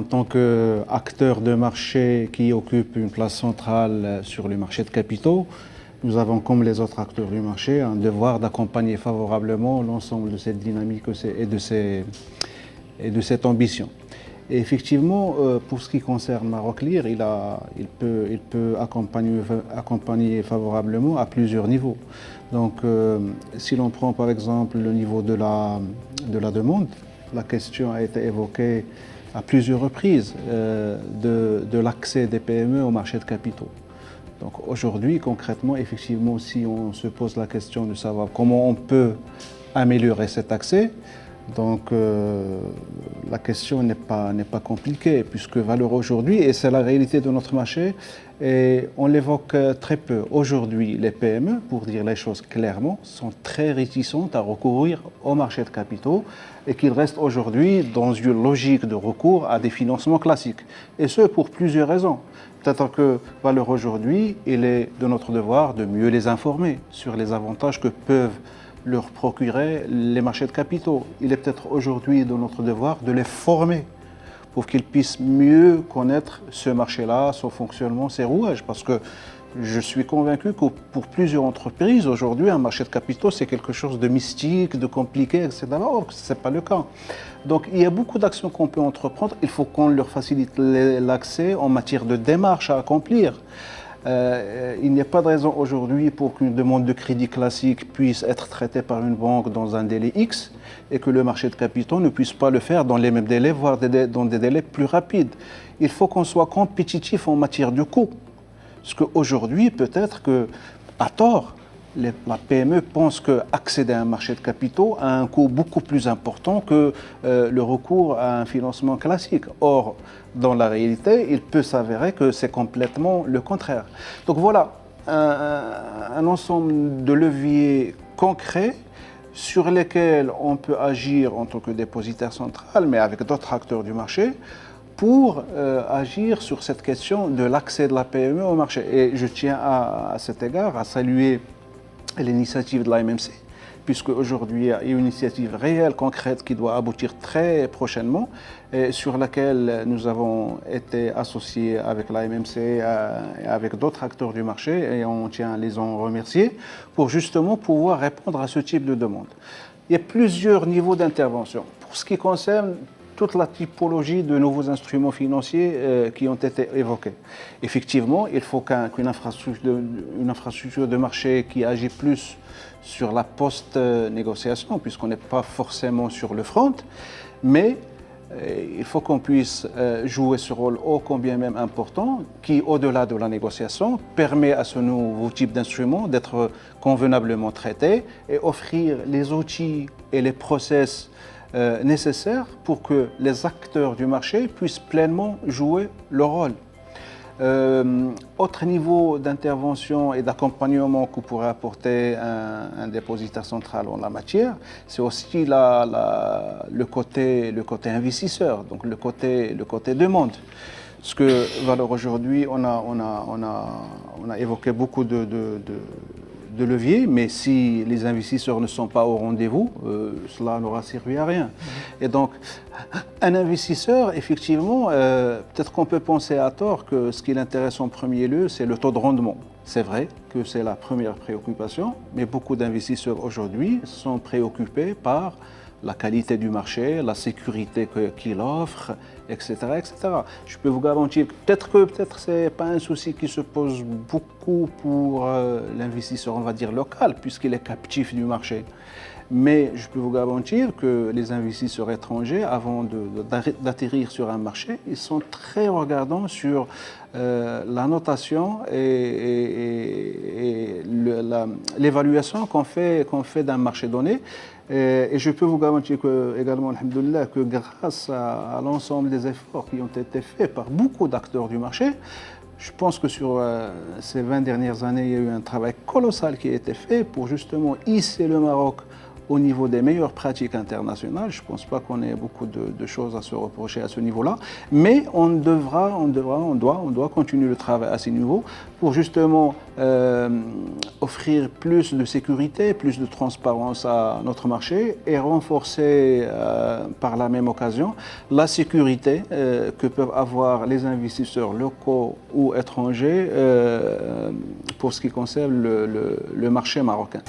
tant qu'acteur de marché qui occupe une place centrale sur le marché de capitaux, nous avons, comme les autres acteurs du marché, un devoir d'accompagner favorablement l'ensemble de cette dynamique et de cette ambition. Et effectivement, pour ce qui concerne Maroclear, il peut accompagner favorablement à plusieurs niveaux. Donc, si l'on prend par exemple le niveau de la demande, la question a été évoquée à plusieurs reprises de l'accès des PME au marché de capitaux. Donc aujourd'hui, concrètement, effectivement, si on se pose la question de savoir comment on peut améliorer cet accès, donc la question n'est pas compliquée, puisque Valeur aujourd'hui, et c'est la réalité de notre marché, et on l'évoque très peu. Aujourd'hui, les PME, pour dire les choses clairement, sont très réticentes à recourir au marché de capitaux et qu'ils restent aujourd'hui dans une logique de recours à des financements classiques. Et ce, pour plusieurs raisons. Peut-être que Valeur aujourd'hui, il est de notre devoir de mieux les informer sur les avantages que peuvent leur procurer les marchés de capitaux. Il est peut-être aujourd'hui de notre devoir de les former pour qu'ils puissent mieux connaître ce marché-là, son fonctionnement, ses rouages. Parce que je suis convaincu que pour plusieurs entreprises, aujourd'hui, un marché de capitaux, c'est quelque chose de mystique, de compliqué, etc. Or, ce n'est pas le cas. Donc, il y a beaucoup d'actions qu'on peut entreprendre. Il faut qu'on leur facilite l'accès en matière de démarches à accomplir. Il n'y a pas de raison aujourd'hui pour qu'une demande de crédit classique puisse être traitée par une banque dans un délai X et que le marché de capitaux ne puisse pas le faire dans les mêmes délais, voire dans des délais plus rapides. Il faut qu'on soit compétitif en matière de coût. Parce qu'aujourd'hui, peut-être que, à tort, la PME pense qu'accéder à un marché de capitaux a un coût beaucoup plus important que le recours à un financement classique. Or, dans la réalité, il peut s'avérer que c'est complètement le contraire. Donc voilà, un ensemble de leviers concrets sur lesquels on peut agir en tant que dépositaire central, mais avec d'autres acteurs du marché, pour agir sur cette question de l'accès de la PME au marché. Et je tiens à cet égard à saluer l'initiative de l'AMMC, puisque aujourd'hui il y a une initiative réelle, concrète, qui doit aboutir très prochainement, et sur laquelle nous avons été associés avec l'AMMC et avec d'autres acteurs du marché, et on tient à les en remercier, pour justement pouvoir répondre à ce type de demande. Il y a plusieurs niveaux d'intervention. Pour ce qui concerne toute la typologie de nouveaux instruments financiers qui ont été évoqués. Effectivement, il faut qu'une infrastructure de marché qui agit plus sur la post-négociation, puisqu'on n'est pas forcément sur le front, mais il faut qu'on puisse jouer ce rôle ô combien même important, qui, au-delà de la négociation, permet à ce nouveau type d'instrument d'être convenablement traité et offrir les outils et les process nécessaires pour que les acteurs du marché puissent pleinement jouer leur rôle. Autre niveau d'intervention et d'accompagnement que pourrait apporter un dépositaire central en la matière, c'est aussi le côté investisseur, donc le côté demande. Parce que Valeur aujourd'hui, on a évoqué beaucoup de leviers, mais si les investisseurs ne sont pas au rendez-vous, cela n'aura servi à rien. Et donc, un investisseur, effectivement, peut-être qu'on peut penser à tort que ce qui l'intéresse en premier lieu, c'est le taux de rendement. C'est vrai que c'est la première préoccupation, mais beaucoup d'investisseurs aujourd'hui sont préoccupés par la qualité du marché, la sécurité qu'il offre, etc., etc. Je peux vous garantir que peut-être c'est pas un souci qui se pose beaucoup pour l'investisseur, on va dire local, puisqu'il est captif du marché. Mais je peux vous garantir que les investisseurs étrangers, avant d'atterrir sur un marché, ils sont très regardants sur la notation et l'évaluation qu'on fait d'un marché donné. Et je peux vous garantir également, alhamdoulilah, que grâce à l'ensemble des efforts qui ont été faits par beaucoup d'acteurs du marché, je pense que sur ces 20 dernières années, il y a eu un travail colossal qui a été fait pour justement hisser le Maroc au niveau des meilleures pratiques internationales. Je ne pense pas qu'on ait beaucoup de choses à se reprocher à ce niveau-là, mais on doit continuer le travail à ce niveau pour justement offrir plus de sécurité, plus de transparence à notre marché et renforcer par la même occasion la sécurité que peuvent avoir les investisseurs locaux ou étrangers pour ce qui concerne le marché marocain.